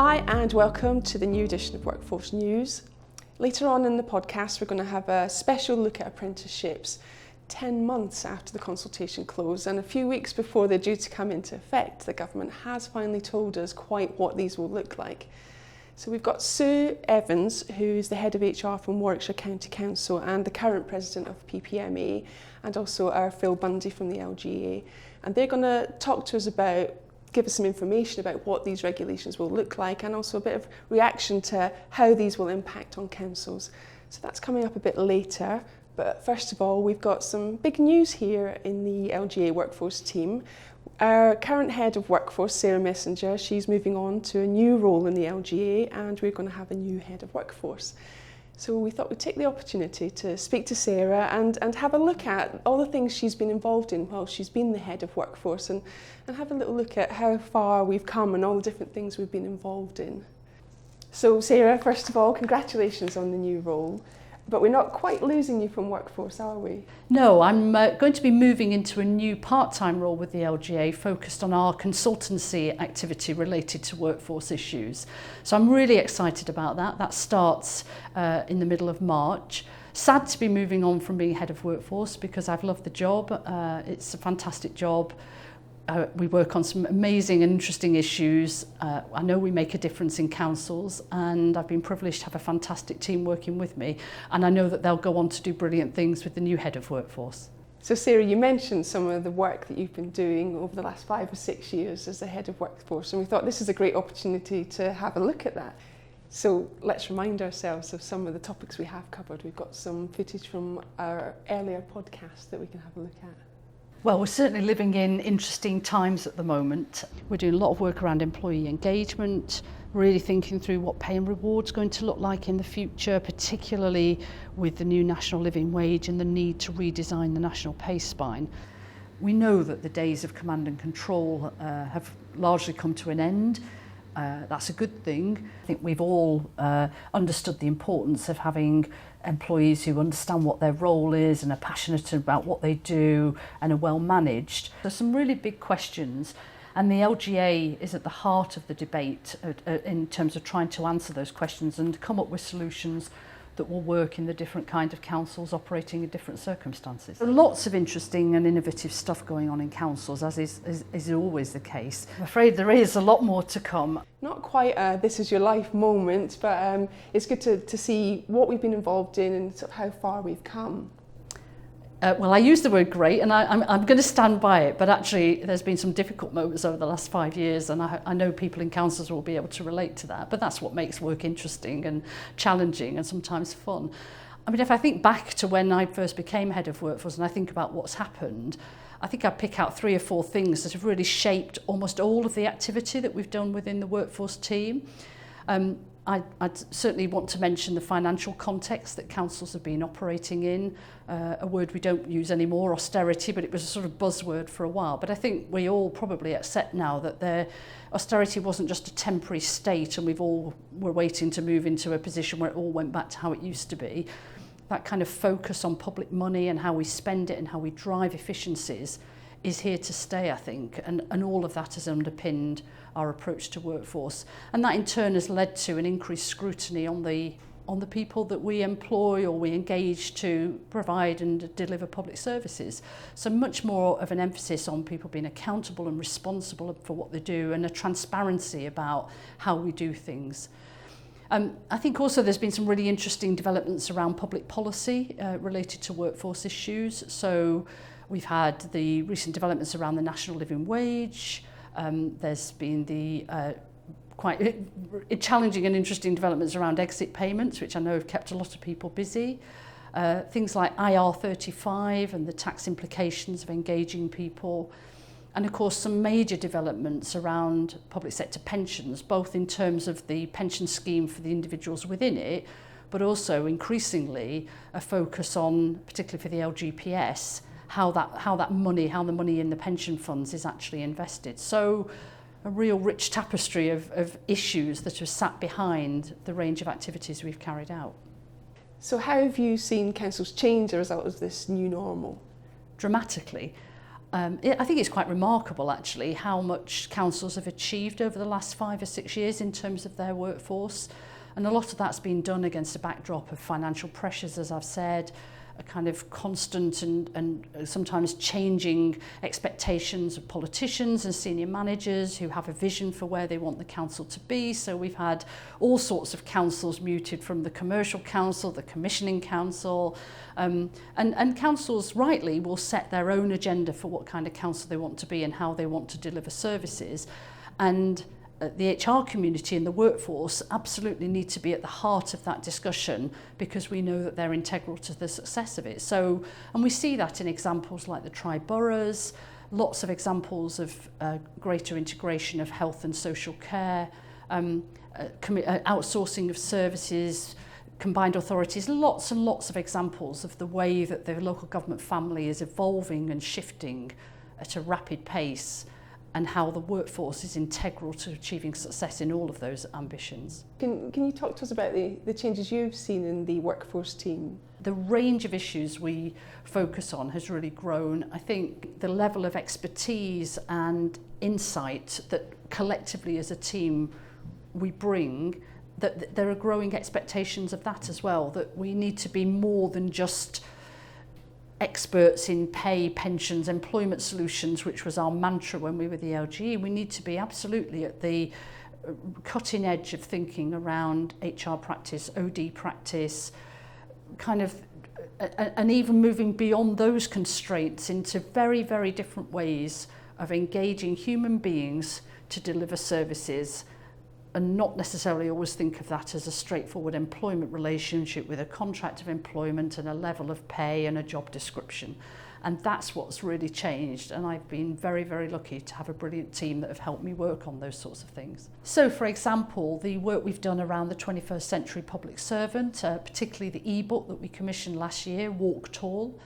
Hi and welcome to the new edition of Workforce News. Later on in the podcast we're going to have a special look at apprenticeships 10 months after the consultation closed and a few weeks before they're due to come into effect. The government has finally told us quite what these will look like. So we've got Sue Evans, who's the head of HR from Warwickshire County Council and the current president of PPMA, and also our Phil Bundy from the LGA. And they're going to talk to us give us some information about what these regulations will look like and also a bit of reaction to how these will impact on councils. So that's coming up a bit later. But first of all, we've got some big news here in the LGA workforce team. Our current head of workforce, Sarah Messenger, she's moving on to a new role in the LGA and we're going to have a new head of workforce. So we thought we'd take the opportunity to speak to Sarah and have a look at all the things she's been involved in while she's been the head of workforce and have a little look at how far we've come and all the different things we've been involved in. So Sarah, first of all, congratulations on the new role. But we're not quite losing you from workforce, are we? No, I'm going to be moving into a new part-time role with the LGA focused on our consultancy activity related to workforce issues. So I'm really excited about that. That starts in the middle of March. Sad to be moving on from being head of workforce because I've loved the job. It's a fantastic job. We work on some amazing and interesting issues. I know we make a difference in councils and I've been privileged to have a fantastic team working with me, and I know that they'll go on to do brilliant things with the new head of workforce. So Sarah, you mentioned some of the work that you've been doing over the last 5 or 6 years as the head of workforce, and we thought this is a great opportunity to have a look at that. So let's remind ourselves of some of the topics we have covered. We've got some footage from our earlier podcast that we can have a look at. Well, we're certainly living in interesting times at the moment. We're doing a lot of work around employee engagement, really thinking through what pay and reward's going to look like in the future, particularly with the new national living wage and the need to redesign the national pay spine. We know that the days of command and control have largely come to an end. That's a good thing. I think we've all understood the importance of having employees who understand what their role is and are passionate about what they do and are well managed. There's some really big questions, and the LGA is at the heart of the debate in terms of trying to answer those questions and come up with solutions that will work in the different kind of councils operating in different circumstances. There are lots of interesting and innovative stuff going on in councils, as is always the case. I'm afraid there is a lot more to come. Not quite a this is your life moment, but it's good to see what we've been involved in and sort of how far we've come. Well, I use the word great, and I'm going to stand by it, but actually there's been some difficult moments over the last 5 years, and I know people in councils will be able to relate to that, but that's what makes work interesting and challenging and sometimes fun. I mean, if I think back to when I first became head of workforce and I think about what's happened, I think I'd pick out 3 or 4 things that have really shaped almost all of the activity that we've done within the workforce team. I'd certainly want to mention the financial context that councils have been operating in, a word we don't use anymore, austerity, but it was a sort of buzzword for a while. But I think we all probably accept now that austerity wasn't just a temporary state and we're waiting to move into a position where it all went back to how it used to be. That kind of focus on public money and how we spend it and how we drive efficiencies is here to stay, I think, and all of that has underpinned our approach to workforce, and that in turn has led to an increased scrutiny on the people that we employ or we engage to provide and deliver public services. So much more of an emphasis on people being accountable and responsible for what they do, and a transparency about how we do things. I think also there's been some really interesting developments around public policy related to workforce issues. So we've had the recent developments around the national living wage. There's been the quite challenging and interesting developments around exit payments, which I know have kept a lot of people busy. Things like IR35 and the tax implications of engaging people. And of course, some major developments around public sector pensions, both in terms of the pension scheme for the individuals within it, but also increasingly a focus on, particularly for the LGPS, how the money in the pension funds is actually invested. So a real rich tapestry of issues that have sat behind the range of activities we've carried out. So how have you seen councils change as a result of this new normal? Dramatically. I think it's quite remarkable actually how much councils have achieved over the last 5 or 6 years in terms of their workforce, and a lot of that's been done against a backdrop of financial pressures, as I've said, a kind of constant and sometimes changing expectations of politicians and senior managers who have a vision for where they want the council to be. So we've had all sorts of councils muted from the commercial council, the commissioning council, and councils rightly will set their own agenda for what kind of council they want to be and how they want to deliver services. And the HR community and the workforce absolutely need to be at the heart of that discussion, because we know that they're integral to the success of it. So, and we see that in examples like the tri-boroughs, lots of examples of greater integration of health and social care, outsourcing of services, combined authorities, lots and lots of examples of the way that the local government family is evolving and shifting at a rapid pace, and how the workforce is integral to achieving success in all of those ambitions. Can you talk to us about the changes you've seen in the workforce team? The range of issues we focus on has really grown. I think the level of expertise and insight that collectively as a team we bring, that there are growing expectations of that as well, that we need to be more than just experts in pay, pensions, employment solutions, which was our mantra when we were the LGA. We need to be absolutely at the cutting edge of thinking around HR practice, OD practice, kind of, and even moving beyond those constraints into very, very different ways of engaging human beings to deliver services, and not necessarily always think of that as a straightforward employment relationship with a contract of employment and a level of pay and a job description. And that's what's really changed, and I've been very, very lucky to have a brilliant team that have helped me work on those sorts of things. So for example, the work we've done around the 21st century public servant, particularly the e-book that we commissioned last year, Walk Tall.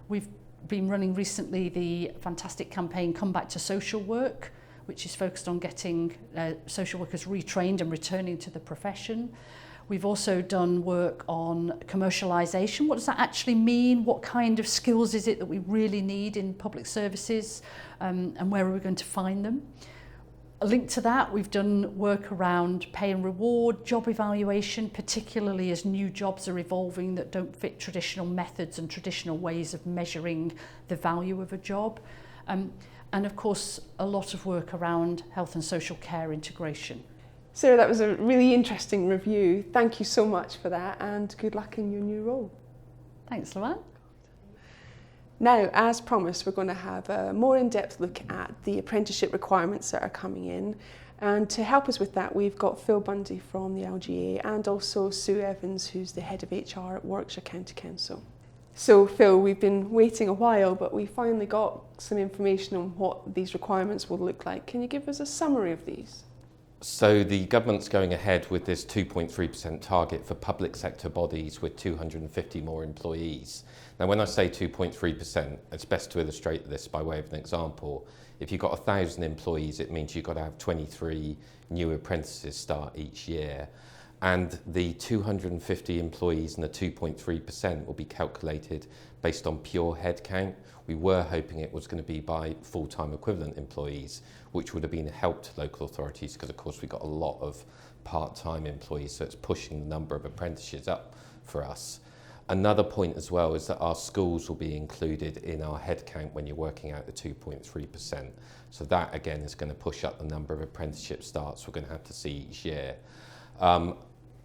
We've been running recently the fantastic campaign Come Back to Social Work, which is focused on getting social workers retrained and returning to the profession. We've also done work on commercialisation. What does that actually mean? What kind of skills is it that we really need in public services, and where are we going to find them? Linked to that, we've done work around pay and reward, job evaluation, particularly as new jobs are evolving that don't fit traditional methods and traditional ways of measuring the value of a job. And of course, a lot of work around health and social care integration. Sarah, that was a really interesting review. Thank you so much for that, and good luck in your new role. Thanks, Luann. Now, as promised, we're going to have a more in-depth look at the apprenticeship requirements that are coming in. And to help us with that, we've got Phil Bundy from the LGA and also Sue Evans, who's the head of HR at Warwickshire County Council. So Phil, we've been waiting a while, but we finally got some information on what these requirements will look like. Can you give us a summary of these? So the government's going ahead with this 2.3% target for public sector bodies with 250 more employees. Now when I say 2.3%, it's best to illustrate this by way of an example. If you've got 1,000 employees, it means you've got to have 23 new apprentices start each year. And the 250 employees and the 2.3% will be calculated based on pure headcount. We were hoping it was going to be by full-time equivalent employees, which would have been a help to local authorities because, of course, we've got a lot of part-time employees, so it's pushing the number of apprentices up for us. Another point as well is that our schools will be included in our headcount when you're working out the 2.3%. So that, again, is going to push up the number of apprenticeship starts we're going to have to see each year.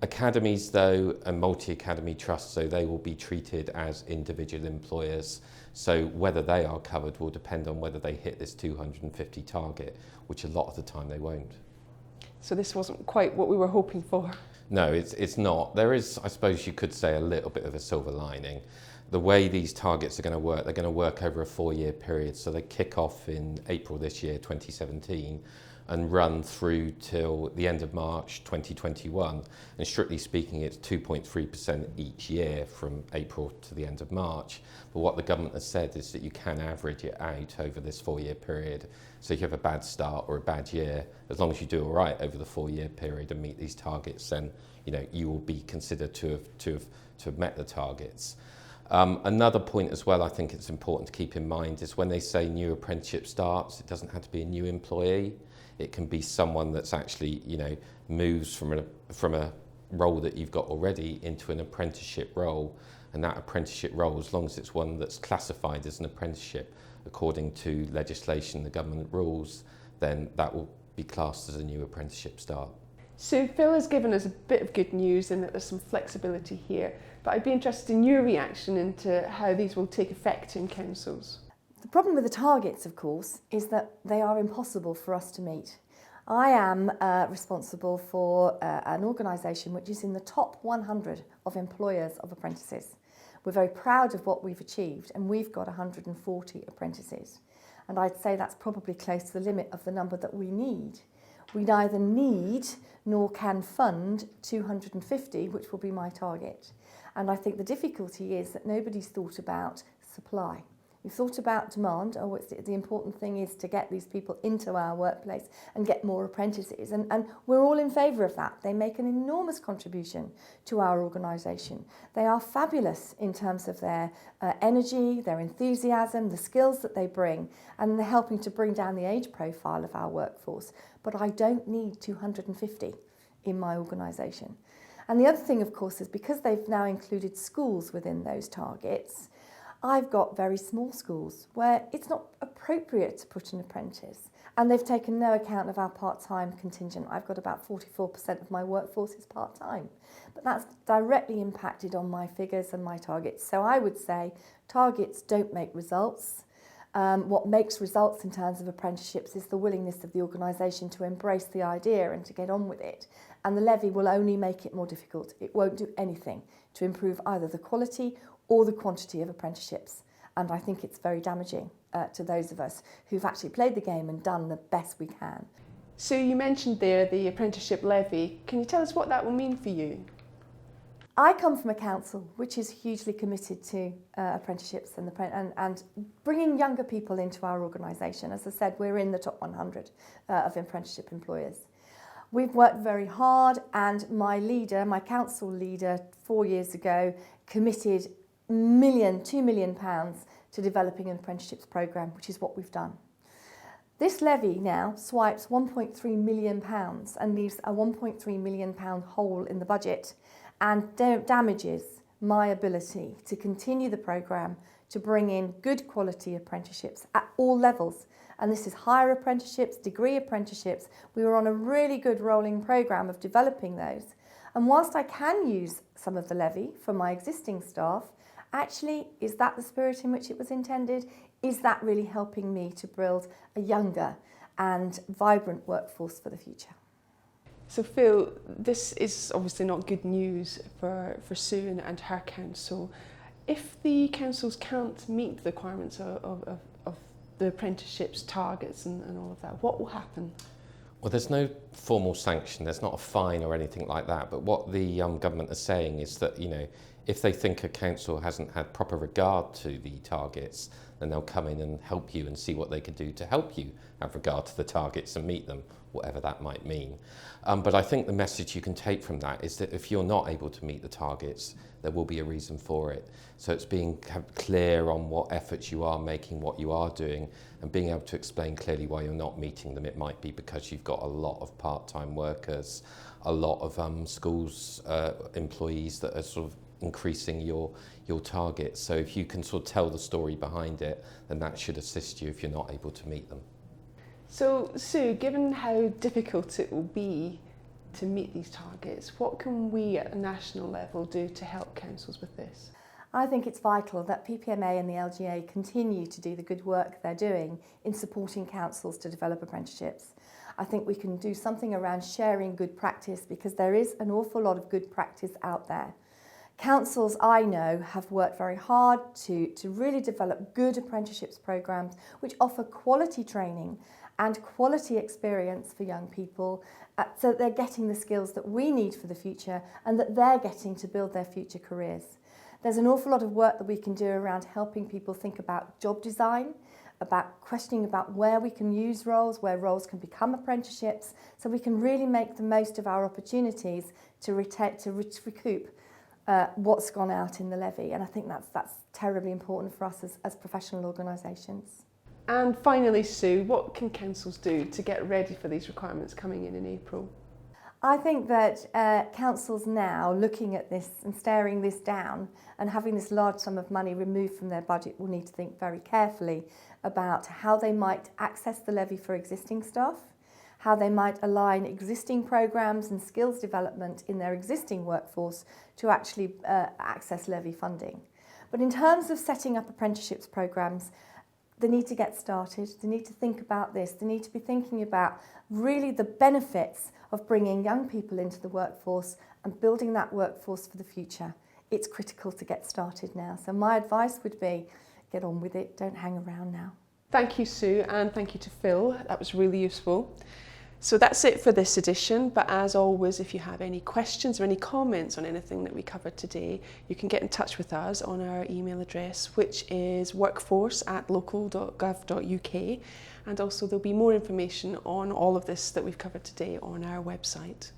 Academies though and multi-academy trusts, so they will be treated as individual employers, so whether they are covered will depend on whether they hit this 250 target, which a lot of the time they won't. So this wasn't quite what we were hoping for. No, it's not. There is, I suppose you could say, a little bit of a silver lining. The way these targets are going to work, they're going to work over a 4-year period, so they kick off in April this year, 2017, and run through till the end of March 2021. And strictly speaking, it's 2.3% each year from April to the end of March. But what the government has said is that you can average it out over this 4-year period. So if you have a bad start or a bad year, as long as you do all right over the 4-year period and meet these targets, then you will be considered to have met the targets. Another point as well I think it's important to keep in mind is when they say new apprenticeship starts, it doesn't have to be a new employee. It can be someone that's actually, moves from a role that you've got already into an apprenticeship role. And that apprenticeship role, as long as it's one that's classified as an apprenticeship according to legislation, the government rules, then that will be classed as a new apprenticeship start. So Phil has given us a bit of good news in that there's some flexibility here, but I'd be interested in your reaction into how these will take effect in councils. The problem with the targets, of course, is that they are impossible for us to meet. I am responsible for an organisation which is in the top 100 of employers of apprentices. We're very proud of what we've achieved, and we've got 140 apprentices. And I'd say that's probably close to the limit of the number that we need. We neither need nor can fund 250, which will be my target. And I think the difficulty is that nobody's thought about supply. We've thought about demand. The important thing is to get these people into our workplace and get more apprentices. And we're all in favour of that. They make an enormous contribution to our organisation. They are fabulous in terms of their energy, their enthusiasm, the skills that they bring, and they're helping to bring down the age profile of our workforce. But I don't need 250 in my organisation. And the other thing, of course, is because they've now included schools within those targets, I've got very small schools where it's not appropriate to put an apprentice, and they've taken no account of our part-time contingent. I've got about 44% of my workforce is part-time, but that's directly impacted on my figures and my targets. So I would say targets don't make results. What makes results in terms of apprenticeships is the willingness of the organisation to embrace the idea and to get on with it. And the levy will only make it more difficult. It won't do anything to improve either the quality or the quantity of apprenticeships. And I think it's very damaging to those of us who've actually played the game and done the best we can. So you mentioned there the apprenticeship levy. Can you tell us what that will mean for you? I come from a council which is hugely committed to apprenticeships and bringing younger people into our organisation. As I said, we're in the top 100 of apprenticeship employers. We've worked very hard, and my council leader 4 years ago committed £2 million to developing an apprenticeships programme, which is what we've done. This levy now swipes £1.3 million and leaves a £1.3 million hole in the budget and damages my ability to continue the programme to bring in good quality apprenticeships at all levels. And this is higher apprenticeships, degree apprenticeships. We were on a really good rolling programme of developing those. And whilst I can use some of the levy for my existing staff, actually, is that the spirit in which it was intended? Is that really helping me to build a younger and vibrant workforce for the future? So Phil, this is obviously not good news for Sue and her council. If the councils can't meet the requirements of the apprenticeships targets and all of that, what will happen? Well, there's no formal sanction, there's not a fine or anything like that, but what the government is saying is that, if they think a council hasn't had proper regard to the targets, then they'll come in and help you and see what they can do to help you have regard to the targets and meet them, whatever that might mean. But I think the message you can take from that is that if you're not able to meet the targets, there will be a reason for it. So it's being clear on what efforts you are making, what you are doing, and being able to explain clearly why you're not meeting them. It might be because you've got a lot of part-time workers, a lot of schools employees that are sort of increasing your targets. So if you can sort of tell the story behind it, then that should assist you if you're not able to meet them. So Sue, given how difficult it will be to meet these targets, what can we at a national level do to help councils with this? I think it's vital that PPMA and the LGA continue to do the good work they're doing in supporting councils to develop apprenticeships. I think we can do something around sharing good practice, because there is an awful lot of good practice out there. Councils, I know, have worked very hard to really develop good apprenticeships programmes which offer quality training and quality experience for young people, so that they're getting the skills that we need for the future and that they're getting to build their future careers. There's an awful lot of work that we can do around helping people think about job design, about questioning about where we can use roles, where roles can become apprenticeships, so we can really make the most of our opportunities to recoup what's gone out in the levy, and I think that's terribly important for us as professional organisations. And finally, Sue, what can councils do to get ready for these requirements coming in April? I think that councils now looking at this and staring this down and having this large sum of money removed from their budget will need to think very carefully about how they might access the levy for existing staff, how they might align existing programmes and skills development in their existing workforce to actually access levy funding. But in terms of setting up apprenticeships programmes, they need to get started, they need to think about this, they need to be thinking about really the benefits of bringing young people into the workforce and building that workforce for the future. It's critical to get started now. So my advice would be, get on with it, don't hang around now. Thank you, Sue, and thank you to Phil. That was really useful. So that's it for this edition, but as always, if you have any questions or any comments on anything that we covered today, you can get in touch with us on our email address, which is workforce@local.gov.uk, and also there'll be more information on all of this that we've covered today on our website.